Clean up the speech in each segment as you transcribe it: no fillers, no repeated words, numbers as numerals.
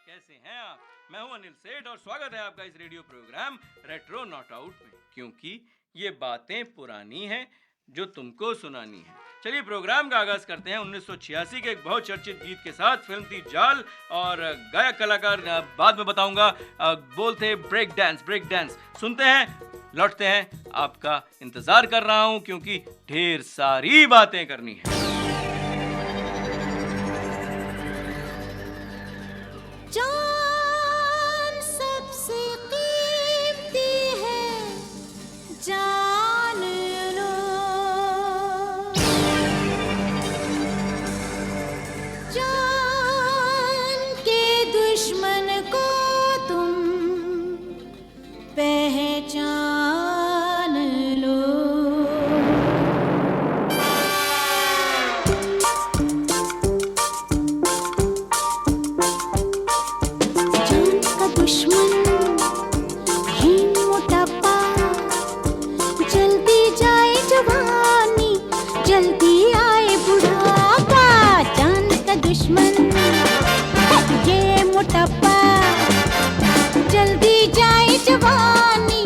कैसे हैं आप? मैं हूं अनिल सेठ और स्वागत है आपका इस radio program retro not out में, क्योंकि ये बातें पुरानी हैं जो तुमको सुनानी है। चलिए प्रोग्राम का आगाज करते हैं 1986 के एक बहुत चर्चित गीत के साथ। फिल्म थी जाल और गायक कलाकार बाद में बताऊंगा। बोल थे ब्रेक डांस। सुनते हैं, लौटते हैं। आपका इंतजार कर रहा हूं क्योंकि ढेर सारी बातें करनी है। जान सबसे कीमती है, जान लो। जान के दुश्मन को तुम पहचान लो। दुश्मन ही मोटापा, जल्दी जाए जवानी, जल्दी आए बुढ़ापा। जान का दुश्मन ये मोटापा, जल्दी जाए जवानी,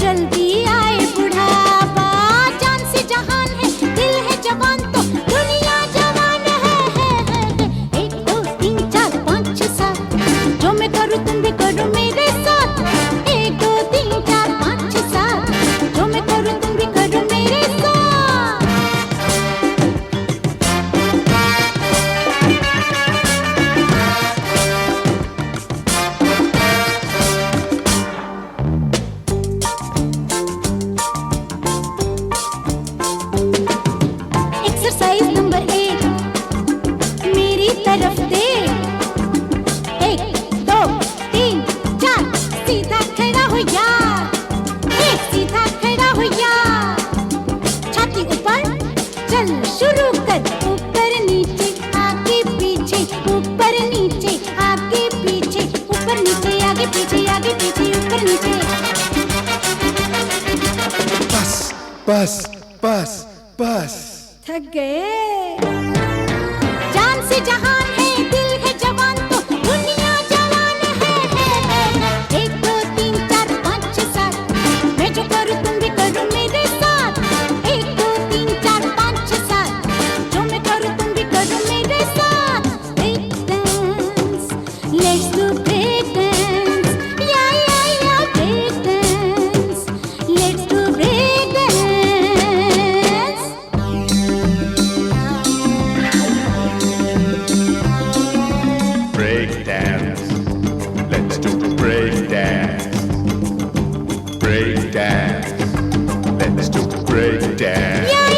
जल्दी आए बुढ़ापा। जान से जहान है, दिल है जवान तो दुनिया जवान है। 1 2 3 4 5 6 7, जो मैं करूँ तुम भी करो मेरे साथ। 1 2 3 4 5 6 7, जो मैं करूँ तुम भी करो मेरे साथ। एक्सरसाइज नंबर 1 मेरी तरफ दे। 1 2 3 4, सीधा खड़ा हो यार, सीधा खड़ा हो यार। छाती ऊपर, चल शुरू कर। ऊपर नीचे आगे पीछे, ऊपर नीचे आगे पीछे, ऊपर नीचे आगे पीछे, आगे पीछे ऊपर नीचे। बस बस बस बस। थक गए। जान से जहान है, दिल है जवान तो दुनिया जवान है। 1 2 3 4 5 6 7, मैं जो करूँ तुम भी करो मेरे साथ। 1 2 3 4 5 6 7, जो मैं करूँ तुम भी करो मेरे साथ। Break dance, let's do break dance, yeah break dance, let's do break dance. Break dance. Let's do break dance. Break dance. Let's do break dance. Yeah,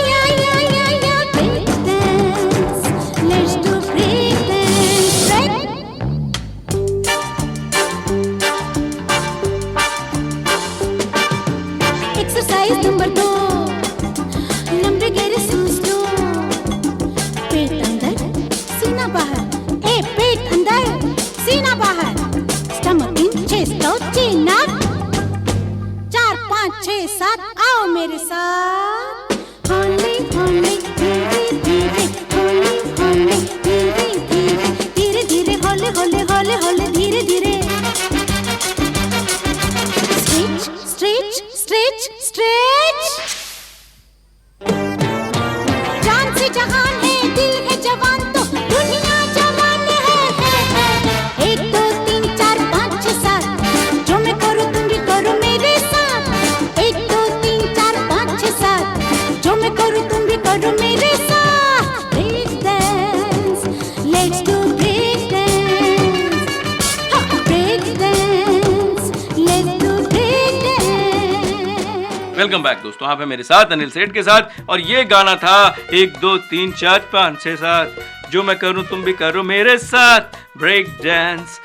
break dance. Let's do break dance. Right? Exercise number 2, लंबे गहरे सांस लो। पेट अंदर, सीना बाहर। पेट अंदर, सीना बाहर। Stomach इन, chest out, चिन up. 4 5 6 7, आओ मेरे साथ। होली होली धीरे धीरे, होली होली धीरे धीरे, धीरे धीरे होले होले होले होले धीरे धीरे। Stretch stretch stretch stretch. जान से जहान है, दिल है जवान तो दुनिया जवान है। 1 2 3 4 5 6 7, जो मैं करूँ तुम भी करो मेरे साथ। 1 2 3 4 5 6 7, जो मैं करूँ तुम भी करो मेरे साथ। Break dance, let's do break dance. Break dance, let's do break dance. Welcome back दोस्तों, आप हैं मेरे साथ अनिल सेठ के साथ और ये गाना था 1 2 3 4 5 6 7, जो मैं करूं तुम भी करो मेरे साथ। ब्रेक डांस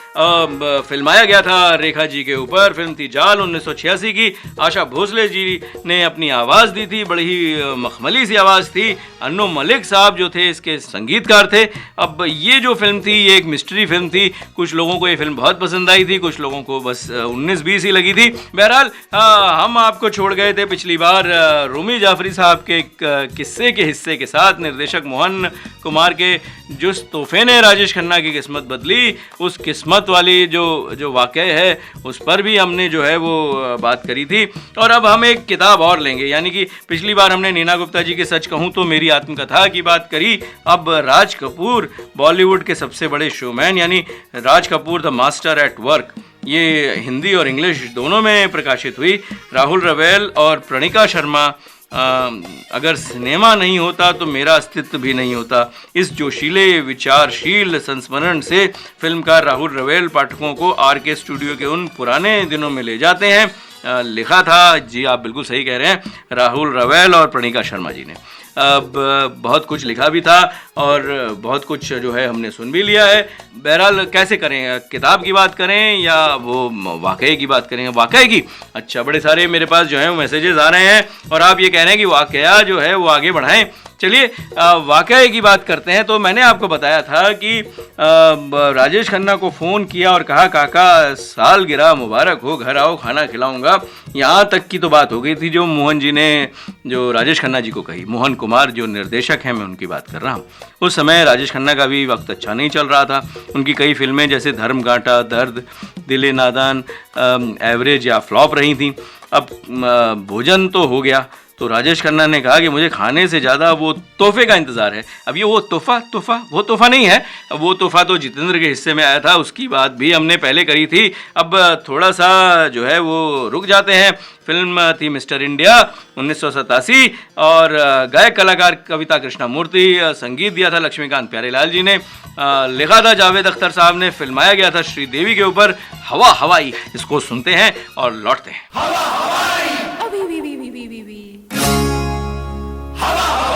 फिल्माया गया था रेखा जी के ऊपर। फिल्म थी जाल 1986 की। आशा भोसले जी ने अपनी आवाज़ दी थी, बड़ी ही मखमली सी आवाज़ थी। अन्नू मलिक साहब जो थे इसके संगीतकार थे। अब ये जो फिल्म थी ये एक मिस्ट्री फिल्म थी। कुछ लोगों को ये फिल्म बहुत पसंद आई थी, कुछ लोगों को बस 19-20 ही लगी थी। बहरहाल हम आपको छोड़ गए थे पिछली बार रूमी जाफरी साहब के एक किस्से के हिस्से के साथ। निर्देशक मोहन कुमार के जिस तोहफे ने राजेश खन्ना की किस्मत बदली, उस किस्मत मौत वाली जो वाक़या है उस पर भी हमने जो है वो बात करी थी। और अब हम एक किताब और लेंगे, यानी कि पिछली बार हमने नीना गुप्ता जी के सच कहूँ तो मेरी आत्मकथा की बात करी। अब राज कपूर, बॉलीवुड के सबसे बड़े शोमैन, यानी Raj Kapoor the master at work, ये हिंदी और इंग्लिश दोनों में प्रकाशित हुई। राहुल रवेल और प्रणिका शर्मा, अगर सिनेमा नहीं होता तो मेरा अस्तित्व भी नहीं होता, इस जोशीले विचारशील संस्मरण से फिल्मकार राहुल रवेल पाठकों को RK स्टूडियो के उन पुराने दिनों में ले जाते हैं। लिखा था, जी आप बिल्कुल सही कह रहे हैं, राहुल रवेल और प्रणिका शर्मा जी ने। अब बहुत कुछ लिखा भी था और बहुत कुछ जो है हमने सुन भी लिया है। बहरहाल कैसे करें, किताब की बात करें या वो वाक़ये की बात करें? वाक़ये की। अच्छा, बड़े सारे मेरे पास जो है वो मैसेजेस आ रहे हैं और आप ये कह रहे हैं कि वाक़या जो है वो आगे बढ़ाएं। चलिए वाक़ये की बात करते हैं। तो मैंने आपको बताया था कि राजेश खन्ना को फ़ोन किया और कहा काका सालगिरह मुबारक हो, घर आओ खाना खिलाऊंगा। यहाँ तक की तो बात हो गई थी जो मोहन जी ने जो राजेश खन्ना जी को कही। मोहन कुमार जो निर्देशक हैं, मैं उनकी बात कर रहा हूँ। उस समय राजेश खन्ना का भी वक्त अच्छा नहीं चल रहा था। उनकी कई फिल्में जैसे धर्मगांठा, दर्द, दिल नादान एवरेज या फ्लॉप रही थी। अब भोजन तो हो गया तो राजेश खन्ना ने कहा कि मुझे खाने से ज़्यादा वो तोहफे का इंतज़ार है। अब ये वो तोहफा नहीं है, वो तोहफा तो जितेंद्र के हिस्से में आया था, उसकी बात भी हमने पहले करी थी। अब थोड़ा सा जो है वो रुक जाते हैं। फिल्म थी मिस्टर इंडिया 1987 और गायक कलाकार कविता कृष्णमूर्ति, संगीत दिया था लक्ष्मीकांत प्यारेलाल जी ने, लिखा था जावेद अख्तर साहब ने, फिल्माया गया था श्रीदेवी के ऊपर। हवा हवाई, इसको सुनते हैं और लौटते हैं। हवा हवाई, हवा हवाई,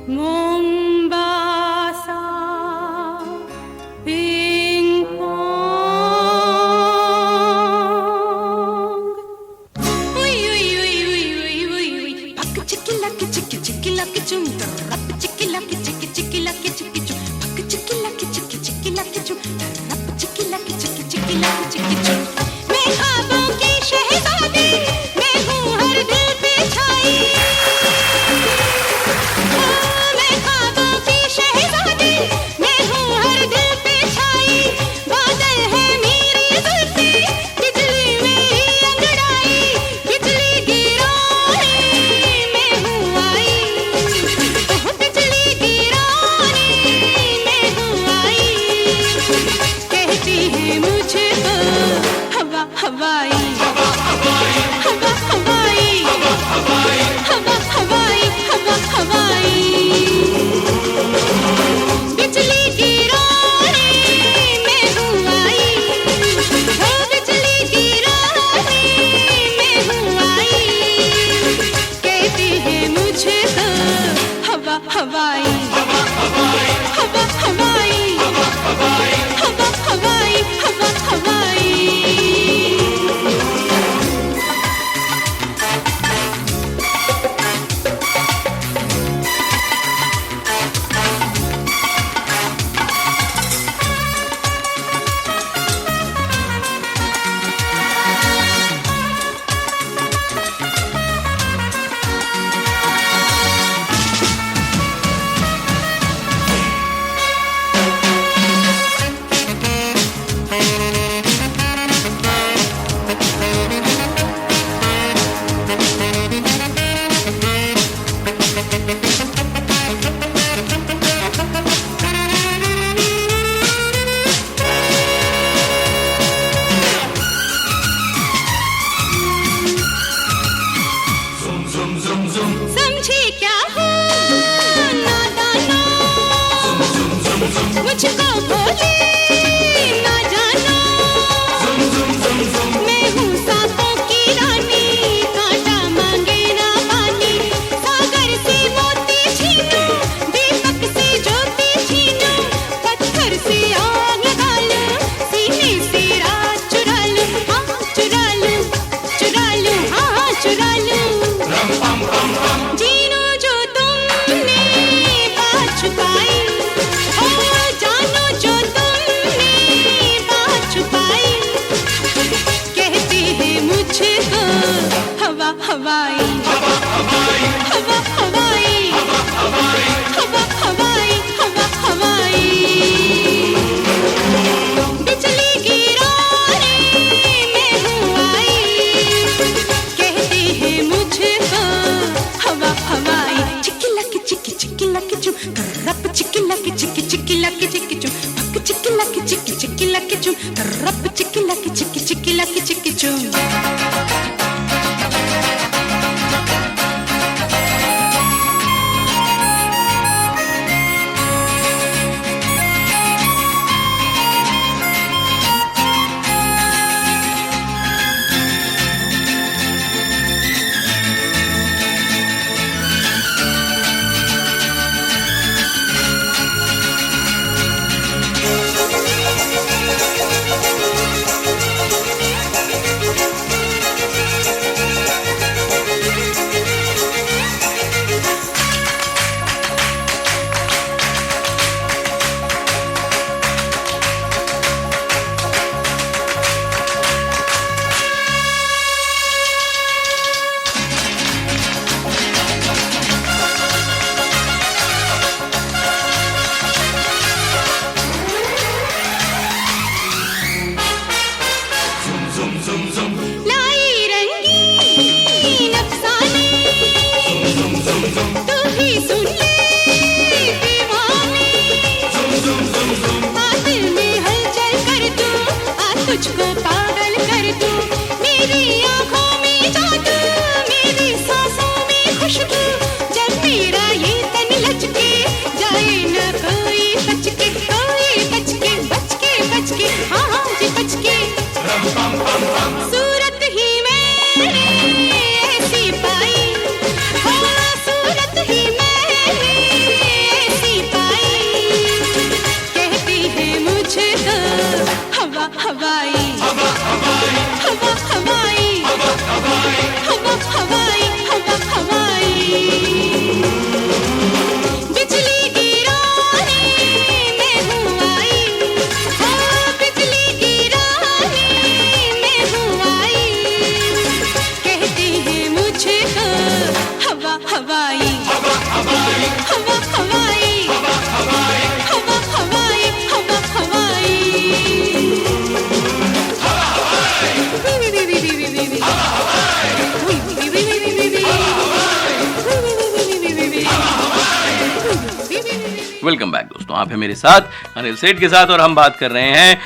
Mombasa, ping pong. Ui ui ui ui ui ui ui. Pak chiki laki chum, rap chiki laki chum. Pak chiki laki chum, rap chiki laki chum. मैं ख्वाबों की शहज़ादी, मैं हूँ हर दिल पे छाई। मैं ख्वाबों की शहज़ादी, मैं हूँ हर दिल पे छाई। बादल है मेरी जुल्फ़ें, बिजली मेरी अंगड़ाई। बिजली गिराने मैं हूँ आई, बिजली गिराने मैं हूँ आई। कहती है मुझे तो हवा हवाई, हवा हवाई, हवा हवाई, हवा हवाई, हवा हवाई, हवा हवाई। बिजली गिराने मैं हूँ आई, ओ बिजली गिराने मैं हूँ आई। कहती है मुझे तो हवा हवाई, हवा हवाई, हवा हवाई, हवा हवाई, हवा हवाई, हवा हवाई। चिकी चूम। लाई रंगीन अफसाने, तू ही सुन ले दीवाने। आ दिल में हलचल कर तू, आ तुझको पागल कर तू। मेरी आँखों में जादू, मेरी सांसों में खुशबू। जब मेरा ये तन लचके, जाए न कोई बचके, कोई बचके, बचके, बचके, हाँ हाँ जी बचके। सूरत ही मैंने ऐसी पाई, हाँ सूरत ही मैंने ऐसी पाई। कहती है मुझे तो हवा हवाई, हवा हवाई, हवा हवाई, हवा हवाई, हवा हवाई, हवा हवाई। बिजली गिराने मैं हूँ आई, हाँ बिजली गिराने मैं हूँ आई। कहती है मुझे तो हवा हवाई, हवा हवाई, हवा हवाई, हवा हवाई, हवा हवाई, हवा हवाई। वेलकम बैक दोस्तों, आप हैं मेरे साथ अनिल सेठ के साथ और हम बात कर रहे हैं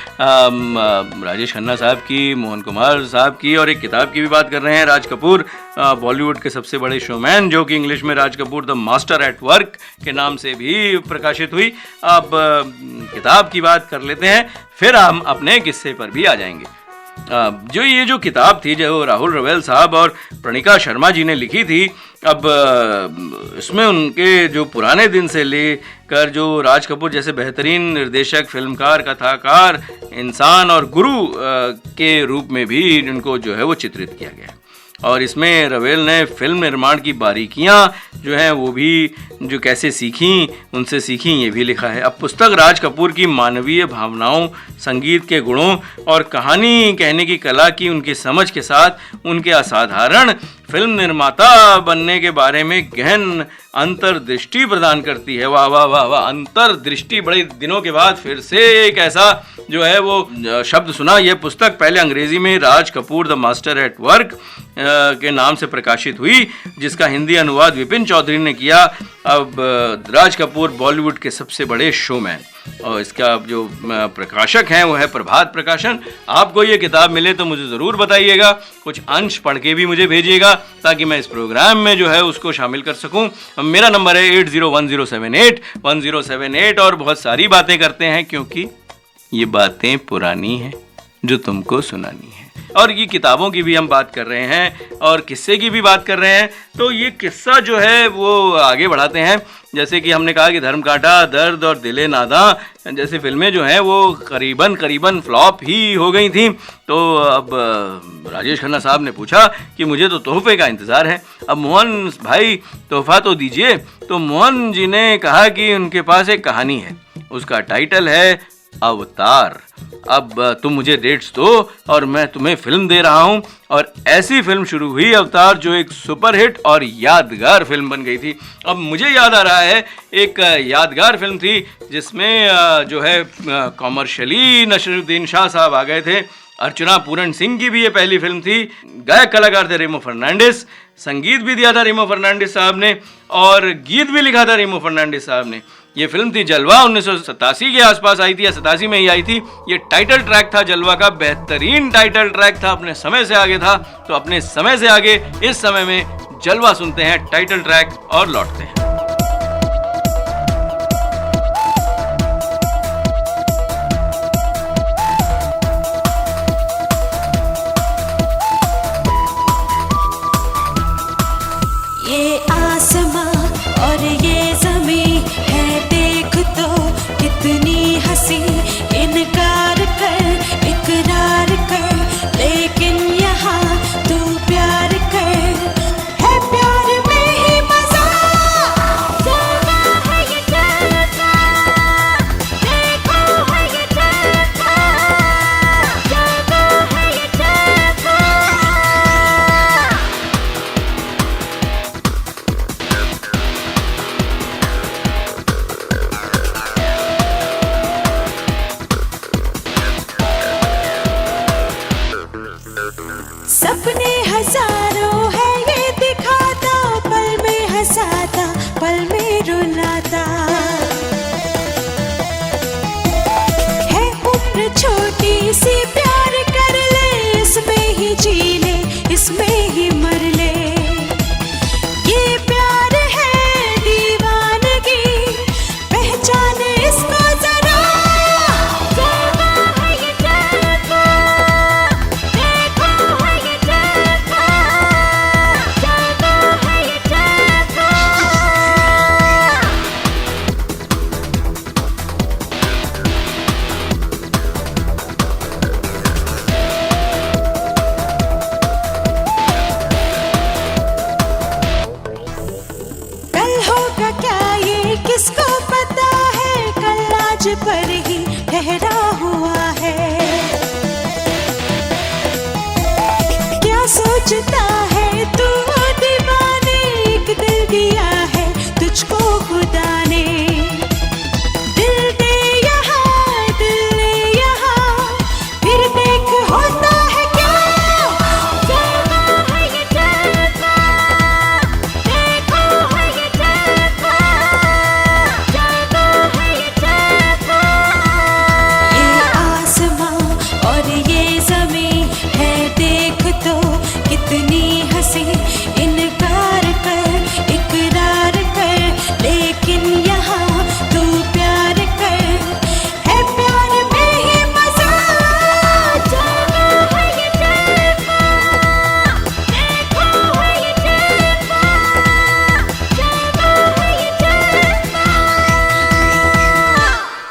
राजेश खन्ना साहब की, मोहन कुमार साहब की और एक किताब की भी बात कर रहे हैं। राज कपूर बॉलीवुड के सबसे बड़े शोमैन, जो कि इंग्लिश में Raj Kapoor the master at work के नाम से भी प्रकाशित हुई। अब किताब की बात कर लेते हैं, फिर हम अपने किस्से पर भी आ जाएंगे। जो ये जो किताब थी, जो राहुल रवेल साहब और प्रणिका शर्मा जी ने लिखी थी, अब इसमें उनके जो पुराने दिन से लेकर जो राज कपूर जैसे बेहतरीन निर्देशक, फिल्मकार, कथाकार, इंसान और गुरु के रूप में भी उनको जो है वो चित्रित किया गया। और इसमें रवेल ने फिल्म निर्माण की बारीकियां जो हैं वो भी जो कैसे सीखी, उनसे सीखी, ये भी लिखा है। अब पुस्तक राज कपूर की मानवीय भावनाओं, संगीत के गुणों और कहानी कहने की कला की उनकी समझ के साथ उनके असाधारण फिल्म निर्माता बनने के बारे में गहन अंतर्दृष्टि प्रदान करती है। वाह वाह वाह वाह, अंतर्दृष्टि, बड़े दिनों के बाद फिर से एक ऐसा जो है वो शब्द सुना। यह पुस्तक पहले अंग्रेजी में Raj Kapoor the master at work के नाम से प्रकाशित हुई, जिसका हिंदी अनुवाद विपिन चौधरी ने किया। अब राज कपूर बॉलीवुड के सबसे बड़े शोमैन, और इसका जो प्रकाशक हैं वो है प्रभात प्रकाशन। आपको ये किताब मिले तो मुझे ज़रूर बताइएगा, कुछ अंश पढ़ के भी मुझे भेजिएगा ताकि मैं इस प्रोग्राम में जो है उसको शामिल कर सकूं। मेरा नंबर है 8010781078 और बहुत सारी बातें करते हैं, क्योंकि ये बातें पुरानी हैं जो तुमको सुनानी है। और ये किताबों की भी हम बात कर रहे हैं और किस्से की भी बात कर रहे हैं, तो ये किस्सा जो है वो आगे बढ़ाते हैं। जैसे कि हमने कहा कि धर्म कांटा, दर्द और दिले नादा जैसी फिल्में जो हैं वो करीबन फ्लॉप ही हो गई थी। तो अब राजेश खन्ना साहब ने पूछा कि मुझे तो तोहफे का इंतज़ार है, अब मोहन भाई तोहफा तो दीजिए। तो मोहन जी ने कहा कि उनके पास एक कहानी है, उसका टाइटल है अवतार। अब तुम मुझे डेट्स दो और मैं तुम्हें फिल्म दे रहा हूँ। और ऐसी फिल्म शुरू हुई अवतार, जो एक सुपरहिट और यादगार फिल्म बन गई थी। अब मुझे याद आ रहा है एक यादगार फिल्म थी जिसमें जो है कॉमर्शियली नसीरुद्दीन शाह साहब आ गए थे। अर्चना पूरन सिंह की भी ये पहली फिल्म थी। गायक कलाकार थे रेमो फर्नांडिस, संगीत भी दिया था रेमो फर्नांडिस साहब ने और गीत भी लिखा था रेमो फर्नांडिस साहब ने। ये फिल्म थी जलवा, 1987 के आसपास आई थी या 87 में ही आई थी। ये टाइटल ट्रैक था जलवा का, बेहतरीन टाइटल ट्रैक था, अपने समय से आगे था। तो अपने समय से आगे इस समय में जलवा सुनते हैं, टाइटल ट्रैक, और लौटते हैं। ये आसमां और ये ज़मीं है, देख तो कितनी हंसी। इनकार कर, इकरार कर, लेकिन यहाँ तू प्यार कर। है प्यार में ही मजा, जलवा है ये जलवा। देखो है ये जलवा, जलवा है ये जलवा। सपने हजारों है ये दिखाता, पल में हंसाता, पल में रुलाता। है उम्र छोटी सी, प्यार कर ले, इसमें ही जी ले, इसमें ही मर ले। ये प्यार है दीवानगी, पहचाने इसको जरा। जलवा है ये जलवा, देखो है ये जलवा, जलवा है ये जलवा। कल होगा क्या ये किसको पता है, कल आज पर ही ठहरा हुआ है। क्या सोचता है तू दीवाने, एक दिल दिया है तुझको खुदा ने। दिल दे यहाँ, दिल ले यहाँ, फिर देख होता है क्या। जलवा है ये जलवा, देखो है ये जलवा, जलवा है ये जलवा। ये आसमां और ये ज़मीं है, देख तो कितनी हंसी। इनकार कर, इकरार कर, लेकिन यहाँ तू प्यार कर। है प्यार में ही मजा, जलवा है ये जलवा। देखो है ये जलवा, जलवा है ये जलवा।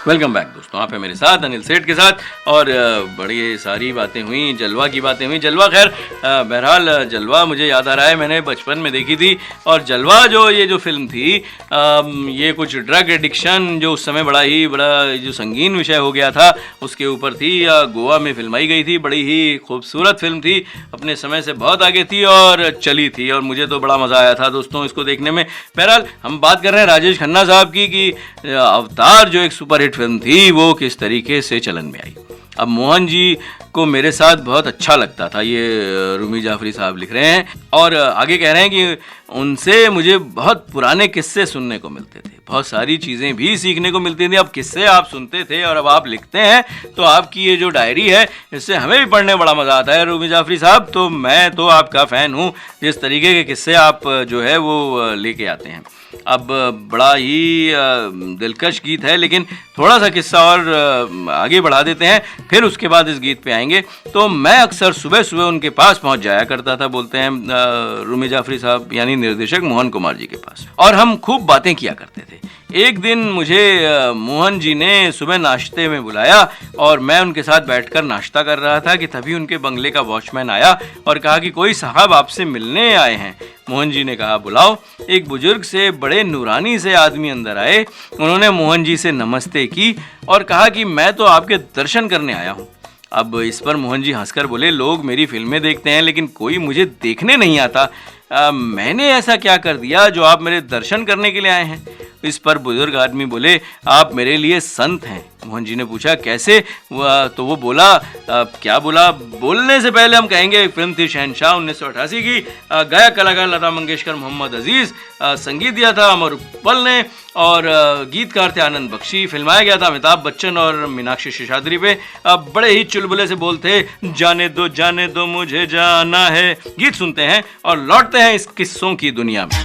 वेलकम बैक दोस्तों, आप है मेरे साथ अनिल सेठ के साथ, और बड़ी सारी बातें हुई, जलवा की बातें हुई। जलवा खैर बहरहाल जलवा मुझे याद आ रहा है, मैंने बचपन में देखी थी। और जलवा ये जो फिल्म थी, ये कुछ ड्रग एडिक्शन जो उस समय बड़ा जो संगीन विषय हो गया था, उसके ऊपर थी। गोवा में फिल्माई गई थी, बड़ी ही खूबसूरत फिल्म थी, अपने समय से बहुत आगे थी और चली थी, और मुझे तो बड़ा मज़ा आया था दोस्तों इसको देखने में। बहरहाल हम बात कर रहे हैं राजेश खन्ना साहब की कि अवतार जो एक सुपरहिट फिल्म थी वो किस तरीके से चलन में आई। अब मोहन जी को मेरे साथ बहुत अच्छा लगता था, ये रूमी जाफरी साहब लिख रहे हैं, और आगे कह रहे हैं कि उनसे मुझे बहुत पुराने किस्से सुनने को मिलते थे, बहुत सारी चीज़ें भी सीखने को मिलती थी। अब किस्से आप सुनते थे और अब आप लिखते हैं, तो आपकी ये जो डायरी है इससे हमें भी पढ़ने बड़ा मज़ा आता है रूमी जाफरी साहब। तो मैं तो आपका फ़ैन हूँ, जिस तरीके के किस्से आप जो है वो लेके आते हैं। अब बड़ा ही दिलकश गीत है, लेकिन थोड़ा सा किस्सा और आगे बढ़ा देते हैं, फिर उसके बाद इस गीत पे आएंगे। तो मैं अक्सर सुबह सुबह उनके पास पहुंच जाया करता था, बोलते हैं रूमी जाफरी साहब यानी निर्देशक मोहन कुमार जी के पास, और हम खूब बातें किया करते थे। एक दिन मुझे मोहन जी ने सुबह नाश्ते में बुलाया और मैं उनके साथ बैठकर नाश्ता कर रहा था कि तभी उनके बंगले का वॉचमैन आया और कहा कि कोई साहब आपसे मिलने आए हैं। मोहन जी ने कहा बुलाओ। एक बुजुर्ग से बड़े नूरानी से आदमी अंदर आए, उन्होंने मोहन जी से नमस्ते की और कहा कि मैं तो आपके दर्शन करने आया हूँ। अब इस पर मोहन जी हंसकर बोले, लोग मेरी फिल्में देखते हैं लेकिन कोई मुझे देखने नहीं आता। मैंने ऐसा क्या कर दिया जो आप मेरे दर्शन करने के लिए आए हैं? इस पर बुजुर्ग आदमी बोले, आप मेरे लिए संत हैं। मोहन जी ने पूछा कैसे? तो वो बोला, क्या बोला बोलने से पहले हम कहेंगे एक फिल्म थी शहनशाह 1988 की, गायक कलाकार लता मंगेशकर, मोहम्मद अजीज, संगीत दिया था अमर उत्पल ने और गीतकार थे आनंद बख्शी। फिल्माया गया था अमिताभ बच्चन और मीनाक्षी शेषाद्री पे। बड़े ही चुलबुले से बोलते, जाने दो मुझे जाना है। गीत सुनते हैं और लौटते हैं इस किस्सों की दुनिया में।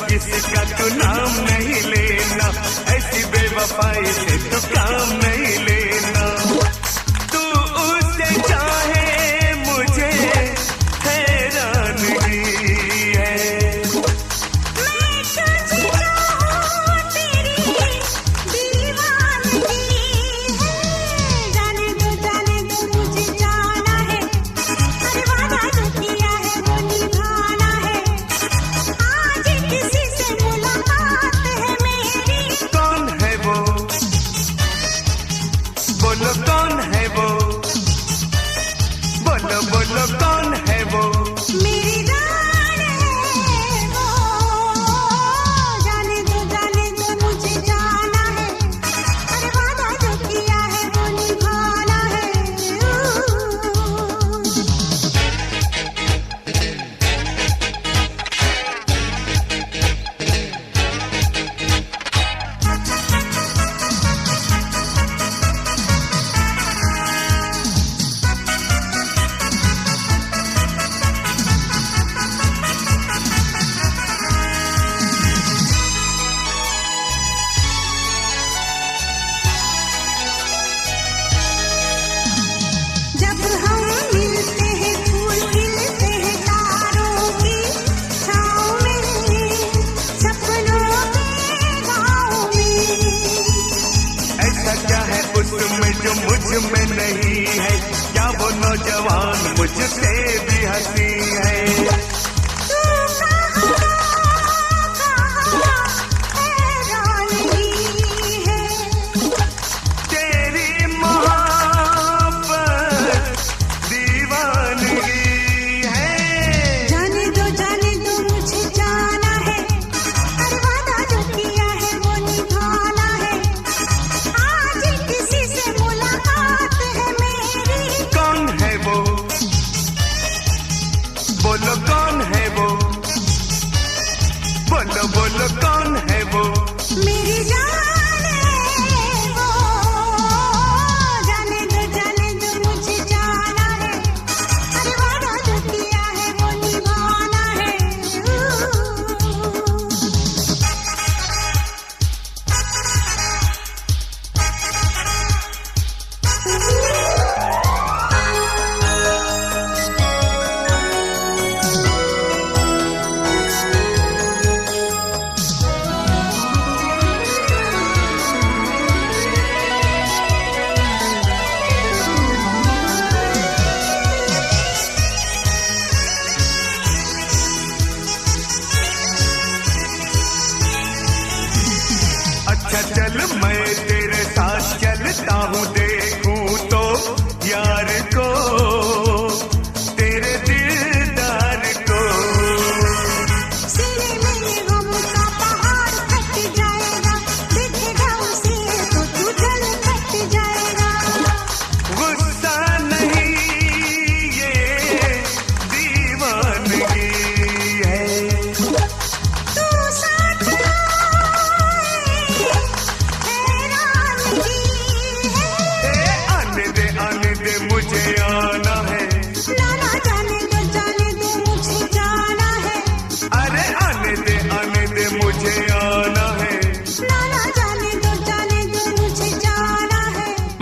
किसका तो नाम नहीं लेना, ऐसी बेवफाई से तो काम नहीं लेना। तू उससे चाहे मुझे हैरानगी है, मैं तुझे चाहूं तेरी दीवानगी है। जाने दो मुझे जाना है, हर वादा जो किया है वो निभाना है। आज किसी से मुलाकात है मेरी। कौन है वो, बोलो कौन है वो, बोलो बोलो कौन है वो। मेरी जान है वो। जाने दो मुझे जाना है, हर वादा जो किया है वो निभाना है। जब हम मिलते हैं फूल खिलते हैं तारों की छाँव में, सपनों के गाँव में। ऐसा क्या है उसमें जो मुझ में नहीं है, क्या वो नौजवान मुझसे भी हंसी है। तू कहाँ हैरानगी है। तेरी मोहब्बत दीवानगी है। जाने दो मुझे जाना है, हर वादा जो किया है वो निभाना है। आज किसी से मुलाकात है मेरी। कौन है वो, बोलो कौन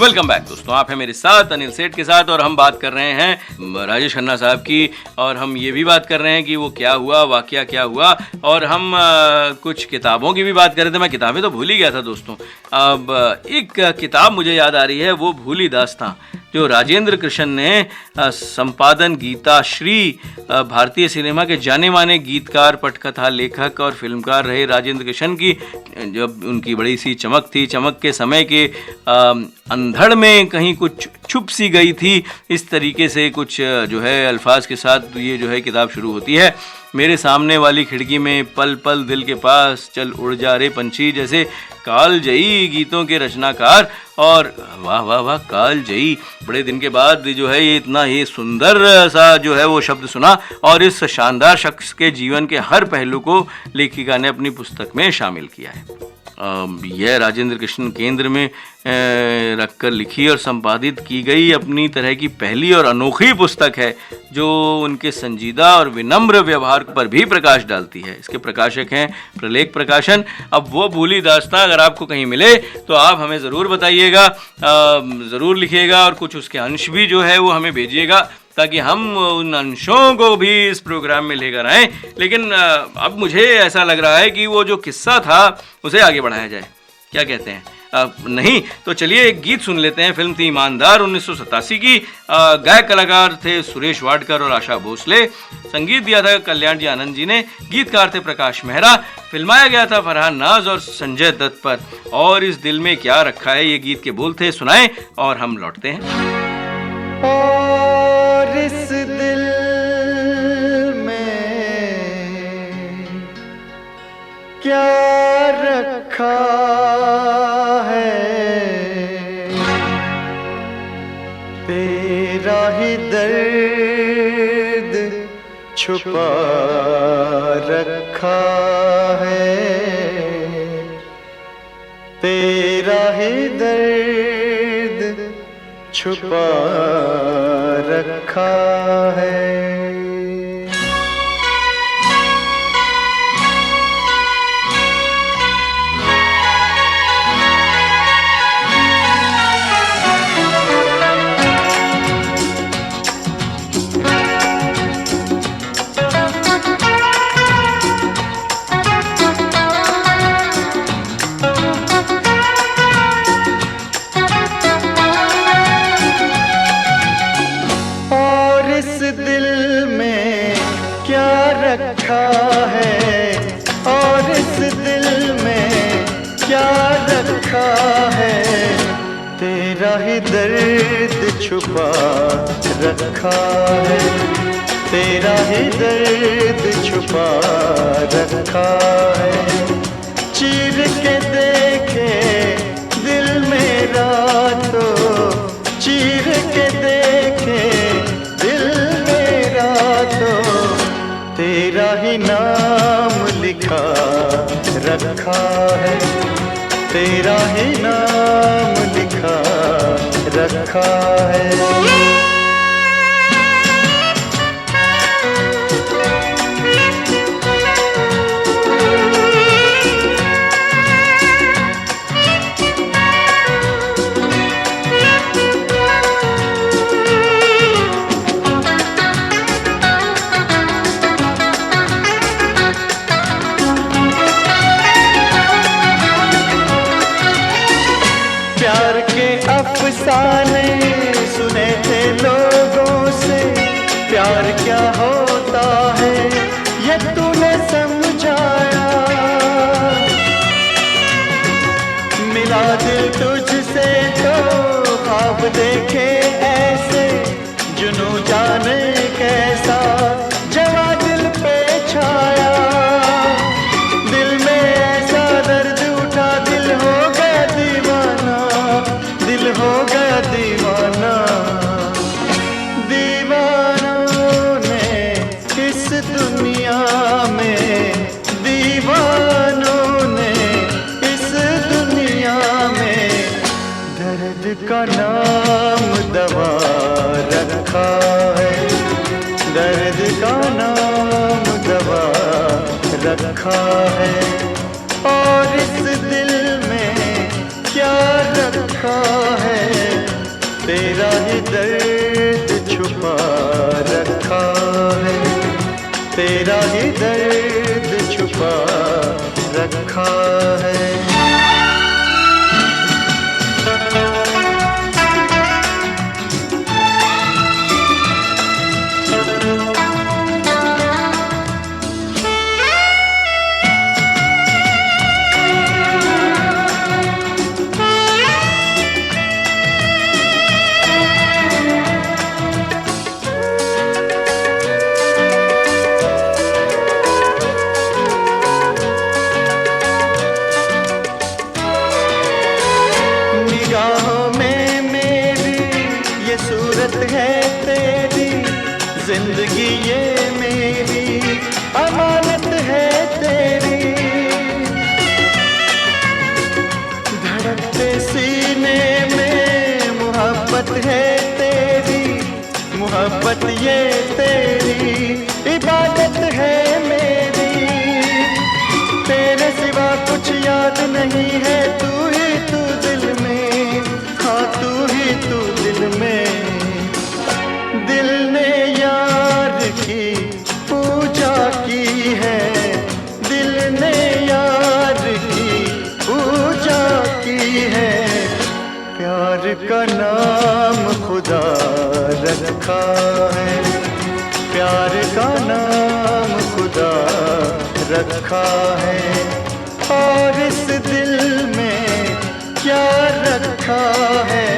वेलकम बैक दोस्तों, आप हैं मेरे साथ अनिल सेठ के साथ और हम बात कर रहे हैं राजेश खन्ना साहब की, और हम ये भी बात कर रहे हैं कि वो क्या हुआ, वाकया क्या हुआ, और हम कुछ किताबों की भी बात कर रहे थे। मैं किताबें तो भूल ही गया था दोस्तों। अब एक किताब मुझे याद आ रही है, वो भूली दास्तां, जो राजेंद्र कृष्ण ने संपादन गीता श्री, भारतीय सिनेमा के जाने माने गीतकार, पटकथा लेखक और फिल्मकार रहे राजेंद्र कृष्ण की, जब उनकी बड़ी सी चमक थी, चमक के समय के अंधड़ में कहीं कुछ छुप सी गई थी, इस तरीके से कुछ जो है अल्फाज के साथ ये जो है किताब शुरू होती है। मेरे सामने वाली खिड़की में पल पल दिल के पास चल उड़ जा रे पंछी, जैसे कालजयी गीतों के रचनाकार। और वाह वाह वाह, कालजयी, बड़े दिन के बाद जो है ये इतना ही सुंदर सा जो है वो शब्द सुना, और इस शानदार शख्स के जीवन के हर पहलू को लेखिका ने अपनी पुस्तक में शामिल किया है। यह राजेंद्र कृष्ण केंद्र में रखकर लिखी और संपादित की गई अपनी तरह की पहली और अनोखी पुस्तक है, जो उनके संजीदा और विनम्र व्यवहार पर भी प्रकाश डालती है। इसके प्रकाशक हैं प्रलेख प्रकाशन। अब वो भूली दास्तां अगर आपको कहीं मिले तो आप हमें ज़रूर बताइएगा, ज़रूर लिखिएगा, और कुछ उसके अंश भी जो है वो हमें भेजिएगा, ताकि हम उन अंशों को भी इस प्रोग्राम में लेकर आएँ। लेकिन अब मुझे ऐसा लग रहा है कि वो जो किस्सा था उसे आगे बढ़ाया जाए, क्या कहते हैं? नहीं तो चलिए एक गीत सुन लेते हैं। फिल्म थी ईमानदार 1987 की। गायक कलाकार थे सुरेश वाडकर और आशा भोसले। संगीत दिया था कल्याण जी आनंद जी ने। गीतकार थे प्रकाश मेहरा। फिल्माया गया था फरहान नाज और संजय दत्त पर। और इस दिल में क्या रखा है, ये गीत के बोल थे, सुनाएं और हम लौटते हैं। और इस दिल में क्या रखा है, तेरा ही दर्द छुपा रखा है, तेरा ही दर्द छुपा रखा है। रखा है, और इस दिल में क्या रखा है, तेरा ही दर्द छुपा रखा है, तेरा ही दर्द छुपा रखा है। चीर के देखे दिल मेरा तो, चीर के देखे दिल मेरा तो, तेरा ही नाम लिखा रखा है, तेरा ही नाम लिखा रखा है। अफसाने सुने थे लोगों से, प्यार क्या होता है ये तूने समझाया, मिला दिल तुझसे तो ख्वाब देखे ऐसे, जुनू जाने कैसा जवा दिल पे छाया, दिल में ऐसा दर्द उठा, दिल हो गया दीवाना, दिल हो गया दीवाना। दीवानों ने इस दुनिया में, दीवानों ने इस दुनिया में दर्द का नाम दवा रखा है, दर्द का नाम दवा रखा है। और इस दिल में क्या रखा है, तेरा ही दर्द छुपा रखा है, तेरा ही दर्द छुपा रखा है। है तेरी जिंदगी ये मेरी अमानत है तेरी, धड़कते सीने में मोहब्बत है तेरी, मोहब्बत ये तेरी इबादत है मेरी। तेरे सिवा कुछ याद नहीं है, तू ही तू दिल में, हाँ तू ही तू दिल में। दिल ने यार की पूजा की है, दिल ने यार की पूजा की है। प्यार का नाम खुदा रखा है, प्यार का नाम खुदा रखा है। और इस दिल में क्या रखा है,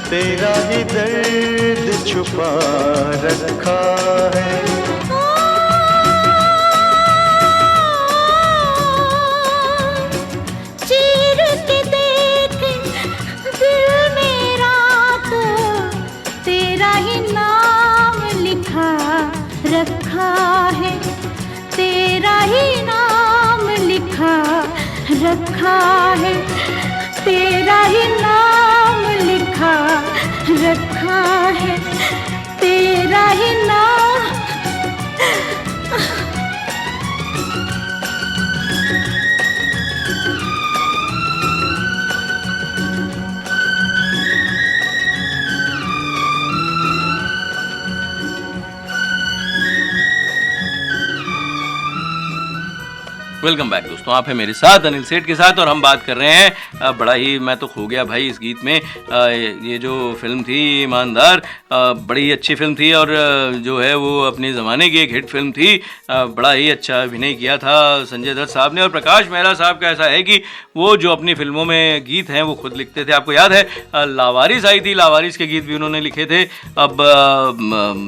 तेरा ही दर्द छुपा रखा है। चीर के देख दिल मेरा तो तेरा ही नाम लिखा रखा है, तेरा ही नाम लिखा रखा है, तेरा ही नाम लिखा रखा है, तेरा ही नाम। वेलकम बैक दोस्तों, आप हैं मेरे साथ अनिल सेठ के साथ और हम बात कर रहे हैं बड़ा ही, मैं तो खो गया भाई इस गीत में। ये जो फिल्म थी ईमानदार, बड़ी अच्छी फिल्म थी और जो है वो अपने ज़माने की एक हिट फिल्म थी। बड़ा ही अच्छा अभिनय किया था संजय दत्त साहब ने। और प्रकाश मेहरा साहब का ऐसा है कि वो जो अपनी फिल्मों में गीत हैं वो खुद लिखते थे। आपको याद है लावारिस आई थी, लावारिस के गीत भी उन्होंने लिखे थे। अब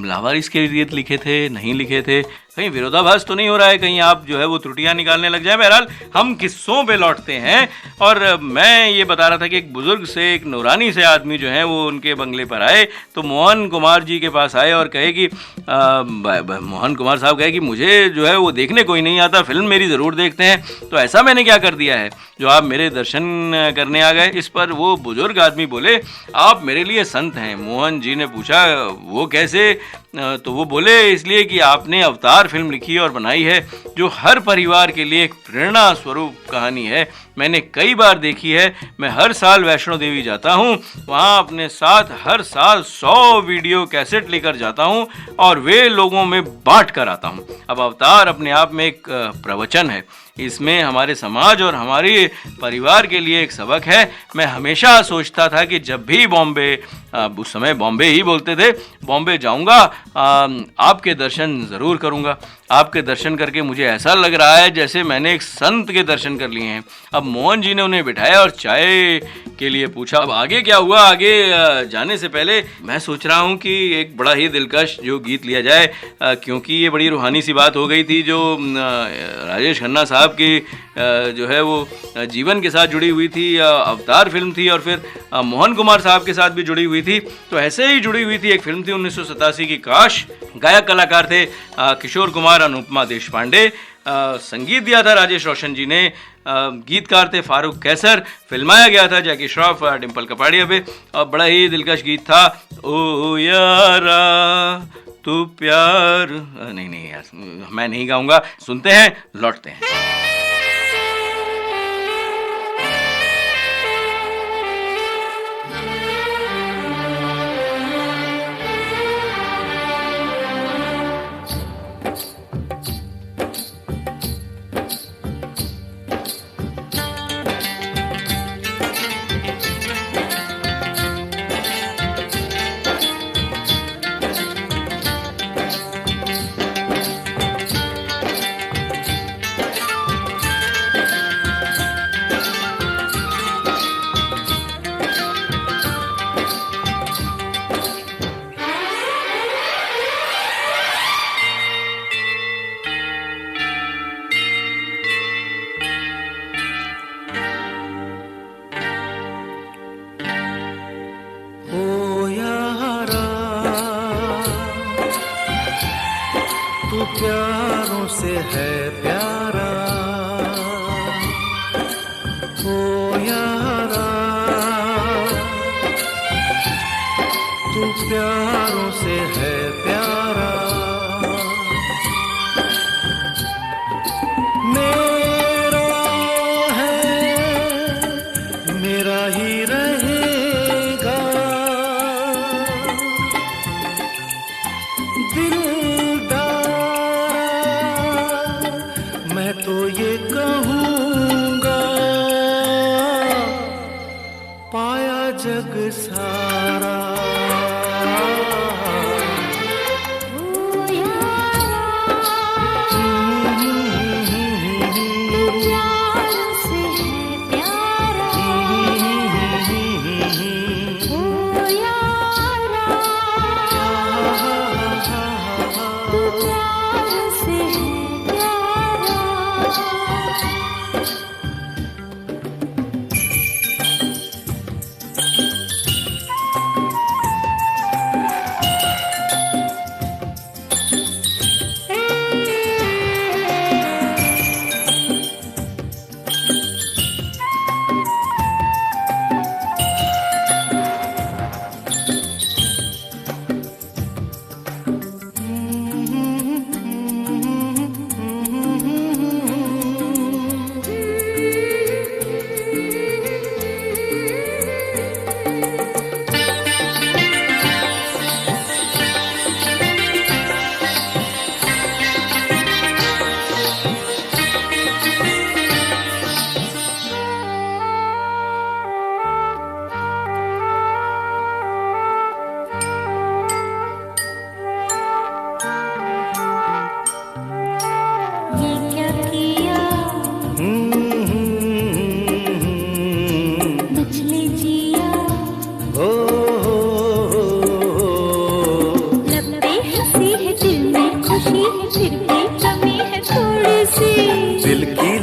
लावारिस के गीत लिखे थे, नहीं लिखे थे, कहीं विरोधाभास तो नहीं हो रहा है, कहीं आप जो है वो त्रुटियां निकालने लग जाए। बहरहाल हम किस्सों पे लौटते हैं और मैं ये बता रहा था कि एक बुजुर्ग से, एक नूरानी से आदमी जो है वो उनके बंगले पर आए तो मोहन कुमार जी के पास आए और कहे कि मोहन कुमार साहब कहे कि मुझे जो है वो देखने कोई नहीं आता, फिल्म मेरी ज़रूर देखते हैं, तो ऐसा मैंने क्या कर दिया है जो आप मेरे दर्शन करने आ गए। इस पर वो बुजुर्ग आदमी बोले, आप मेरे लिए संत हैं। मोहन जी ने पूछा वो कैसे, तो वो बोले इसलिए कि आपने अवतार फिल्म लिखी और बनाई है जो हर परिवार के लिए एक प्रेरणा स्वरूप कहानी है। मैंने कई बार देखी है, मैं हर साल वैष्णो देवी जाता हूँ, वहाँ अपने साथ हर साल 100 वीडियो कैसेट लेकर जाता हूँ और वे लोगों में बांट कर आता हूँ। अब अवतार अपने आप में एक प्रवचन है, इसमें हमारे समाज और हमारे परिवार के लिए एक सबक है। मैं हमेशा सोचता था कि जब भी बॉम्बे, उस समय बॉम्बे ही बोलते थे, बॉम्बे जाऊंगा आपके दर्शन ज़रूर करूंगा। आपके दर्शन करके मुझे ऐसा लग रहा है जैसे मैंने एक संत के दर्शन कर लिए हैं। अब मोहन जी ने उन्हें बिठाया और चाय के लिए पूछा। अब आगे क्या हुआ, आगे जाने से पहले मैं सोच रहा हूँ कि एक बड़ा ही दिलकश जो गीत लिया जाए, क्योंकि ये बड़ी रूहानी सी बात हो गई थी जो राजेश खन्ना साहब की जो है वो जीवन के साथ जुड़ी हुई थी, अवतार फिल्म थी और फिर मोहन कुमार साहब के साथ भी जुड़ी हुई थी। तो ऐसे ही जुड़ी हुई थी एक फिल्म थी 1987 की काश। गायक कलाकार थे किशोर कुमार, अनुपमा देशपांडे, संगीत दिया था राजेश रोशन जी ने, गीतकार थे फारूक कैसर, फिल्माया गया था जैकी श्रॉफ, डिम्पल कपाड़िया पे, और बड़ा ही दिलकश गीत था। ओ यारा तू प्यार, नहीं यार मैं नहीं गाऊंगा, सुनते हैं लौटते हैं। प्यारों से है प्यारा ओ यारा, तू प्यारों से है प्यारा। मेरा है मेरा ही रहेगा, दिलदार मैं तो ये कहूँगा, पाया जग सारा।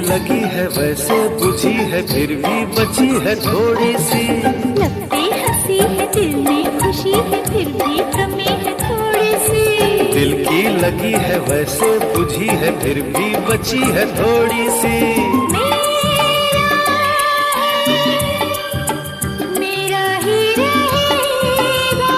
लगी है वैसे बुझी है फिर भी बची है थोड़ी सी, लगती हंसी है दिल में खुशी है फिर भी कमी है थोड़ी सी। दिल की लगी है वैसे बुझी है फिर भी बची है थोड़ी सी। मेरा ही रहेगा,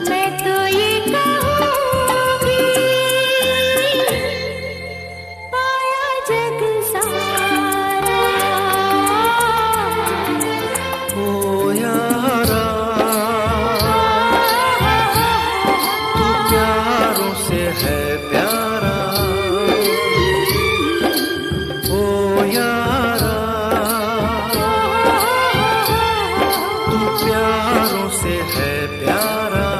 मैं तो ये कहूँगी, पाया जग सारा। ओ यारा तू प्यारों से है प्यारा, ओ यारा तू प्यारों से है प्यारा।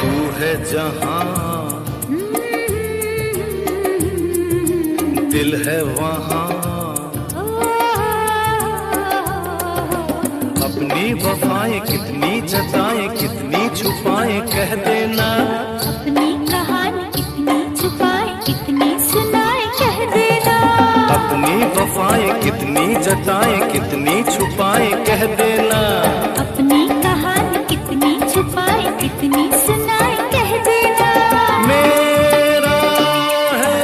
तू है जहां दिल है वहां, अपनी वफाएं कितनी जताएं कितनी छुपाएं कह देना, अपनी कहानी कितनी छुपाए कितनी सुनाए कह देना, अपनी वफाएं कितनी जताएं कितनी छुपाएं कह देना, अपनी कहानी कितनी छुपाए कितनी सुनाए कह देना। मेरा है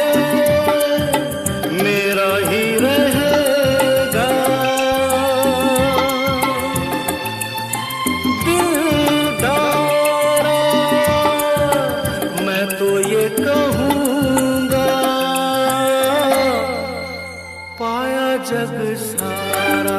मेरा ही रहेगा, दिलदारा मैं तो ये कहूँगा, पाया जग सारा।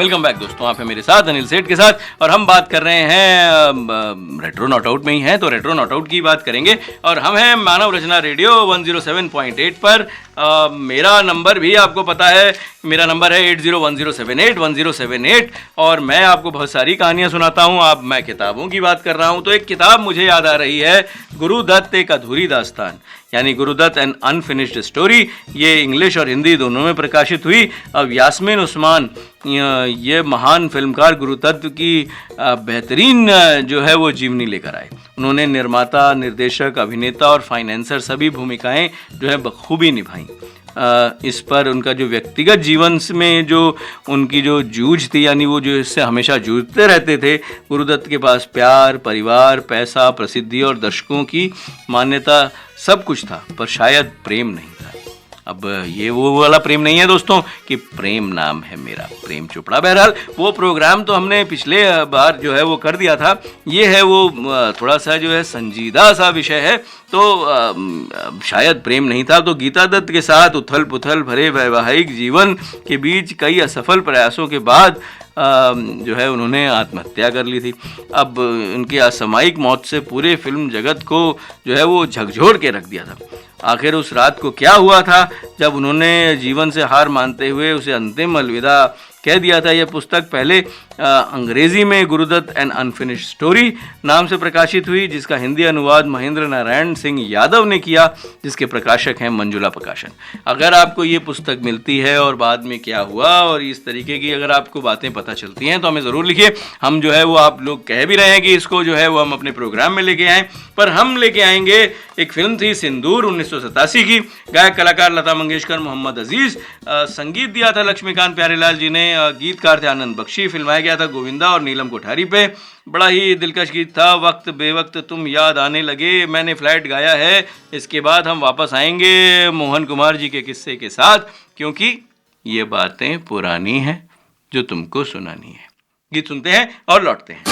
वेलकम बैक दोस्तों, आप हैं मेरे साथ अनिल सेठ के साथ और हम बात कर रहे हैं रेट्रो नॉट आउट में ही हैं, तो रेट्रो नॉट आउट की बात करेंगे और हम हैं मानव रचना रेडियो 107.8 पर। मेरा नंबर भी आपको पता है, मेरा नंबर है 8010781078 और मैं आपको बहुत सारी कहानियां सुनाता हूं। अब मैं किताबों की बात कर रहा हूं तो एक किताब मुझे याद आ रही है, गुरुदत्त एक अधूरी दास्तान, यानी गुरुदत्त एन अनफिनिश्ड स्टोरी। ये इंग्लिश और हिंदी दोनों में प्रकाशित हुई। अब यास्मीन उस्मान ये महान फिल्मकार गुरुदत्त की बेहतरीन जो है वो जीवनी लेकर आए। उन्होंने निर्माता, निर्देशक, अभिनेता और फाइनेंसर सभी भूमिकाएं जो है बखूबी निभाई। इस पर उनका जो व्यक्तिगत जीवन में जो उनकी जो जूझ थी, यानी वो जो इससे हमेशा जूझते रहते थे। गुरुदत्त के पास प्यार, परिवार, पैसा, प्रसिद्धि और दर्शकों की मान्यता सब कुछ था, पर शायद प्रेम नहीं था। अब ये वो वाला प्रेम नहीं है दोस्तों कि प्रेम नाम है मेरा, प्रेम चोपड़ा। बहरहाल वो प्रोग्राम तो हमने पिछले बार जो है वो कर दिया था। ये है वो थोड़ा सा जो है संजीदा सा विषय है, तो शायद प्रेम नहीं था। तो गीता दत्त के साथ उथल पुथल भरे वैवाहिक जीवन के बीच कई असफल प्रयासों के बाद जो है उन्होंने आत्महत्या कर ली थी। अब उनकी असामयिक मौत से पूरे फिल्म जगत को जो है वो झकझोर के रख दिया था। आखिर उस रात को क्या हुआ था जब उन्होंने जीवन से हार मानते हुए उसे अंतिम अलविदा कह दिया था। यह पुस्तक पहले अंग्रेजी में गुरुदत्त एन अनफिनिश्ड स्टोरी नाम से प्रकाशित हुई, जिसका हिंदी अनुवाद महेंद्र नारायण सिंह यादव ने किया, जिसके प्रकाशक हैं मंजुला प्रकाशन। अगर आपको ये पुस्तक मिलती है और बाद में क्या हुआ और इस तरीके की अगर आपको बातें पता चलती हैं तो हमें ज़रूर लिखिए। हम जो है वो आप लोग कह भी रहे हैं कि इसको जो है वो हम अपने प्रोग्राम में लेके आएँ, पर हम लेके आएंगे एक फिल्म थी सिंदूर 1987 की। गायक कलाकार लता मंगेशकर, मोहम्मद अजीज़, संगीत दिया था लक्ष्मीकांत प्यारेलाल जी ने, गीतकार थे आनंद बख्शी। फिल्माया गया था गोविंदा और नीलम कोठारी पे। बड़ा ही दिलकश गीत था। वक्त बेवक्त तुम याद आने लगे, मैंने फ्लैट गाया है। इसके बाद हम वापस आएंगे मोहन कुमार जी के किस्से के साथ, क्योंकि ये बातें पुरानी हैं जो तुमको सुनानी है। गीत सुनते हैं और लौटते हैं।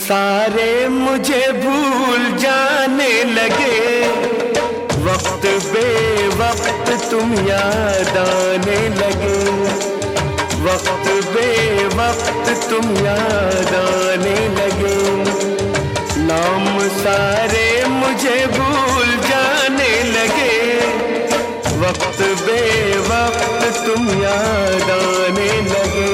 सारे मुझे भूल जाने लगे, वक्त बेवक्त तुम याद आने लगे, वक्त बेवक्त तुम याद आने लगे। नाम सारे मुझे भूल जाने लगे, वक्त बेवक्त तुम याद आने लगे।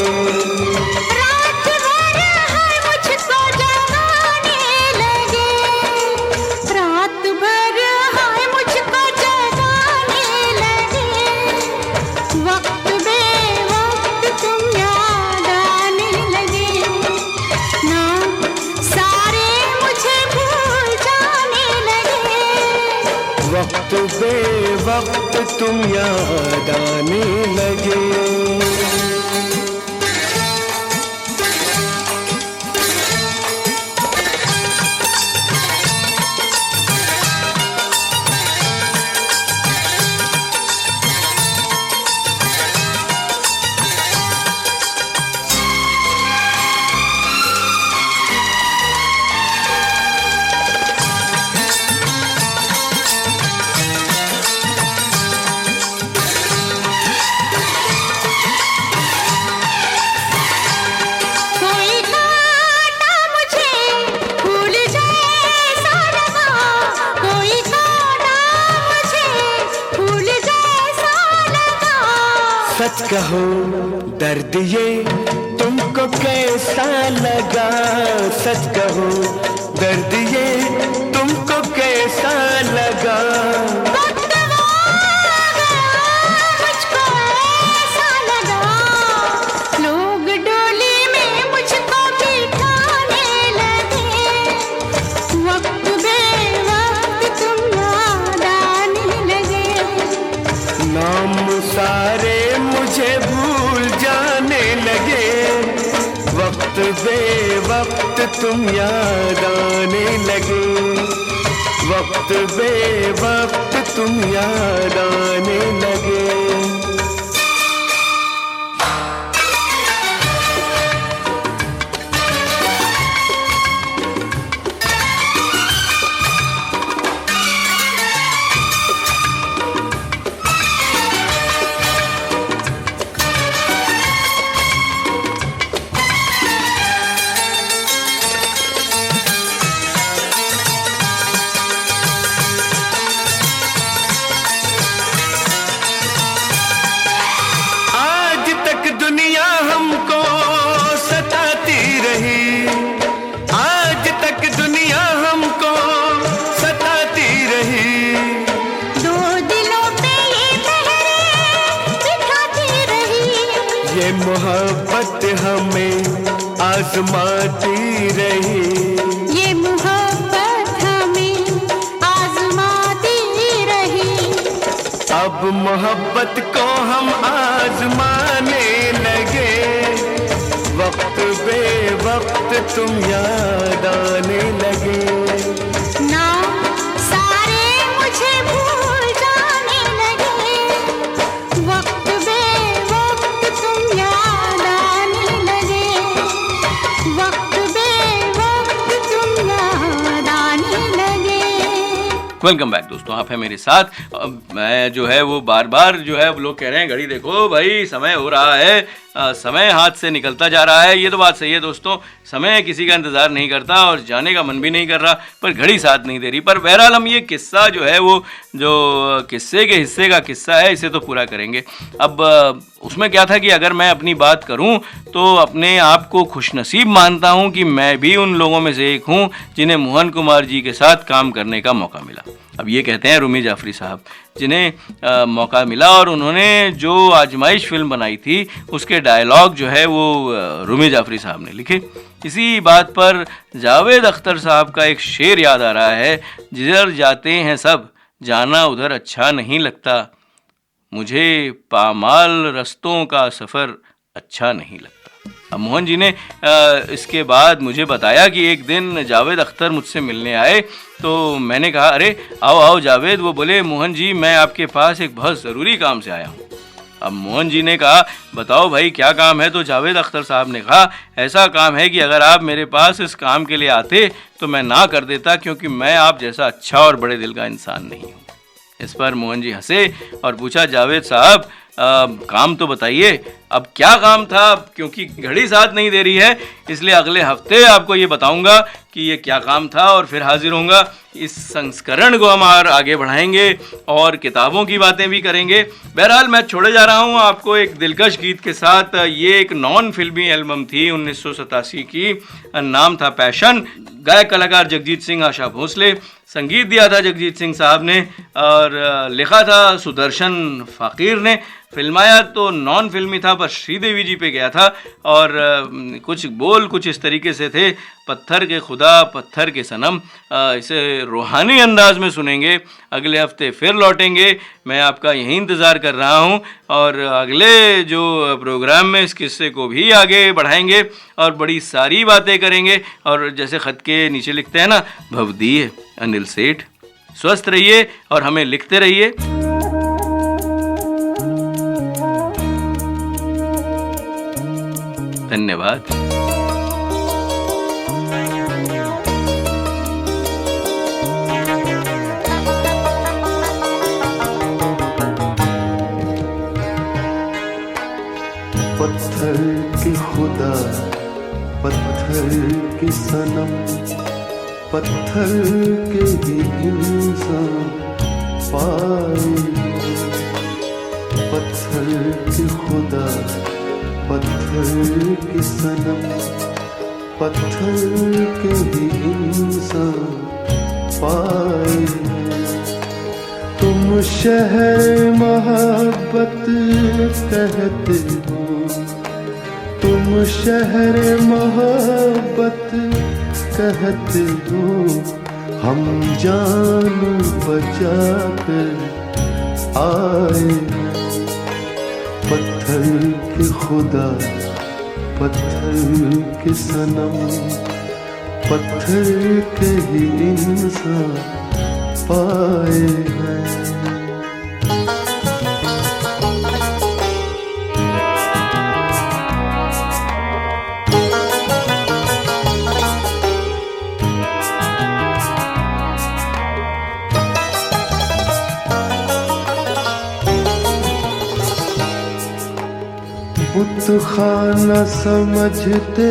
वक्त बेवक्त तुम याद आने लगे। सच कहो दर्द ये तुमको कैसा लगा, सच कहो दर्द ये तुमको कैसा लगा। नाम सारे मुझे भूल जा वक्त तुम याद आने लगे, वक्त बे वक्त तुम याद आने लगे। मोहब्बत हमें आजमाती रही, ये मोहब्बत हमें आजमाती रही। अब मोहब्बत को हम आजमाने लगे, वक्त बे वक्त तुम याद आने लगे। नाम सारे मुझे भूल जाने लगे, वक्त बे वक्त तुम याद आने लगे, वक्त बे वक्त तुम याद आने लगे। वेलकम बैक दोस्तों, आप हैं मेरे साथ। मैं जो है वो बार बार जो है लोग कह रहे हैं घड़ी देखो भाई समय हो रहा है, समय हाथ से निकलता जा रहा है। ये तो बात सही है दोस्तों, समय किसी का इंतज़ार नहीं करता और जाने का मन भी नहीं कर रहा, पर घड़ी साथ नहीं दे रही। पर बहरहाल हम ये किस्सा जो है वो जो किस्से के हिस्से का किस्सा है इसे तो पूरा करेंगे। अब उसमें क्या था कि अगर मैं अपनी बात करूं तो अपने आप को खुशनसीब मानता हूं कि मैं भी उन लोगों में से एक हूं जिन्हें मोहन कुमार जी के साथ काम करने का मौका मिला। अब ये कहते हैं रूमी जाफरी साहब, जिन्हें मौका मिला और उन्होंने जो आजमाइश फिल्म बनाई थी उसके डायलॉग जो है वो रूमी जाफरी साहब ने लिखे। इसी बात पर जावेद अख्तर साहब का एक शेर याद आ रहा है, जिधर जाते हैं सब जाना उधर अच्छा नहीं लगता, मुझे पामाल रस्तों का सफ़र अच्छा नहीं लगता। अब मोहन जी ने इसके बाद मुझे बताया कि एक दिन जावेद अख्तर मुझसे मिलने आए तो मैंने कहा अरे आओ आओ जावेद। वो बोले मोहन जी मैं आपके पास एक बहुत ज़रूरी काम से आया हूँ। अब मोहन जी ने कहा बताओ भाई क्या काम है। तो जावेद अख्तर साहब ने कहा ऐसा काम है कि अगर आप मेरे पास इस काम के लिए आते तो मैं ना कर देता, क्योंकि मैं आप जैसा अच्छा और बड़े दिल का इंसान नहीं हूँ। इस पर मोहन जी हंसे और पूछा जावेद साहब काम तो बताइए, अब क्या काम था। क्योंकि घड़ी साथ नहीं दे रही है इसलिए अगले हफ्ते आपको ये बताऊंगा कि ये क्या काम था और फिर हाजिर होऊंगा। इस संस्करण को हम और आगे बढ़ाएंगे और किताबों की बातें भी करेंगे। बहरहाल मैं छोड़े जा रहा हूँ आपको एक दिलकश गीत के साथ। ये एक नॉन फिल्मी एल्बम थी 1987 की, नाम था पैशन। गायक कलाकार जगजीत सिंह, आशा भोसले, संगीत दिया था जगजीत सिंह साहब ने और लिखा था सुदर्शन फ़कीर ने। फिल्माया तो नॉन फिल्मी था पर श्रीदेवी जी पे गया था और कुछ बोल कुछ इस तरीके से थे, पत्थर के खुदा पत्थर के सनम। इसे रूहानी अंदाज में सुनेंगे। अगले हफ्ते फिर लौटेंगे, मैं आपका यही इंतज़ार कर रहा हूँ और अगले जो प्रोग्राम में इस किस्से को भी आगे बढ़ाएंगे और बड़ी सारी बातें करेंगे। और जैसे ख़त के नीचे लिखते हैं ना, भवदीय अनिल सेठ। स्वस्थ रहिए और हमें लिखते रहिए। धन्यवाद। पत्थर के खुदा पत्थर के सनम, पत्थर के ही इंसान पाए। पत्थर के खुदा पत्थर के सनम, पत्थर के ही इंसान पाए। तुम शहर मोहब्बत कहते हो, तुम शहर मोहब्बत कहते हो, हम जान बचाकर आए। पत्थर के खुदा पत्थर के सनम, पत्थर के ही इंसान पाए हैं। बुत खाना समझते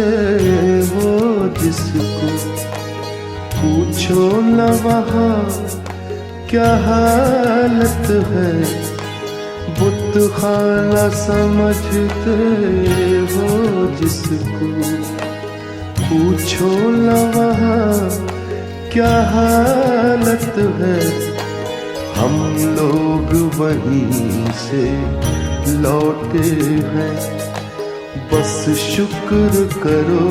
हो जिसको, पूछो न वहाँ क्या हालत है। बुत खाना समझते हो जिसको, पूछो न वहाँ क्या हालत है। हम लोग वहीं से लौटे हैं, बस शुक्र करो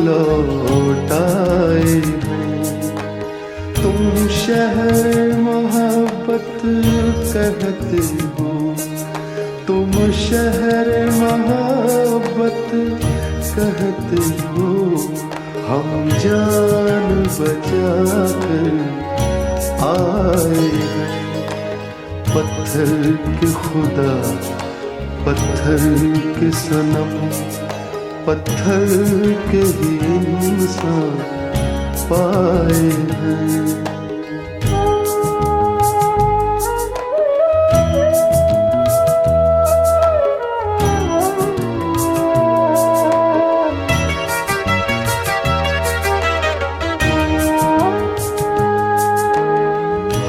लौट आए हैं। तुम शहर मोहब्बत कहते हो, तुम शहर मोहब्बत कहते हो। हम जान बचाकर आए हैं। पत्थर के खुदा, पत्थर के सनम, पत्थर के ही इंसान पाए हैं।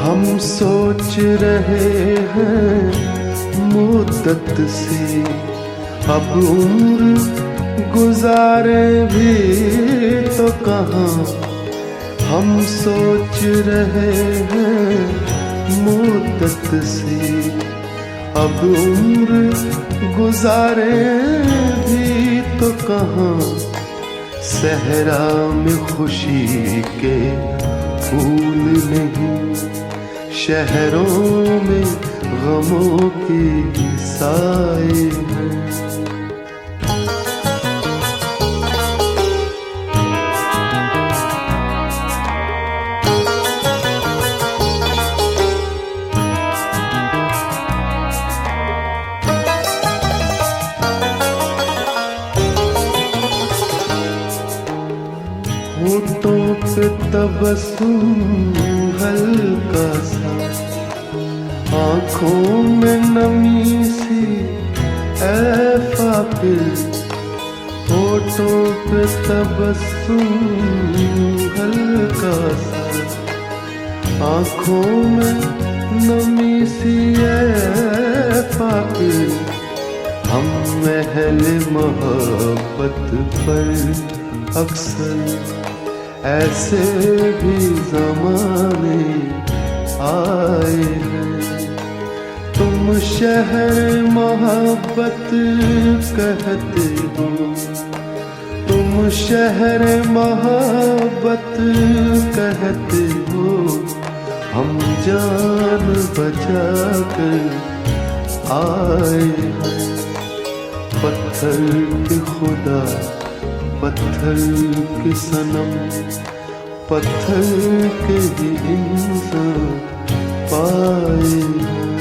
हम सोच रहे हैं मुद्दत से, अब उम्र गुजारे भी तो कहाँ। हम सोच रहे हैं मुद्दत से, अब उम्र गुजारे भी तो कहाँ। सहरा में खुशी के फूल नहीं, शहरों में गमों के साए हैं। होठों पे तबस्सुम हल्का सा, आँखों में नमी सी ऐ फाकिर। होठों पे तबस्सुम हल्का सा, आँखों में नमी सी ऐ फाकिर। हम महल मोहब्बत पर अक्सर ऐसे भी ज़माने आए हैं। तुम शहर मोहब्बत कहते हो, तुम शहर मोहब्बत कहते हो। हम जान बचाकर आए हैं। पत्थर के खुदा, पत्थर के सनम, पत्थर के ही इंसान पाए हैं।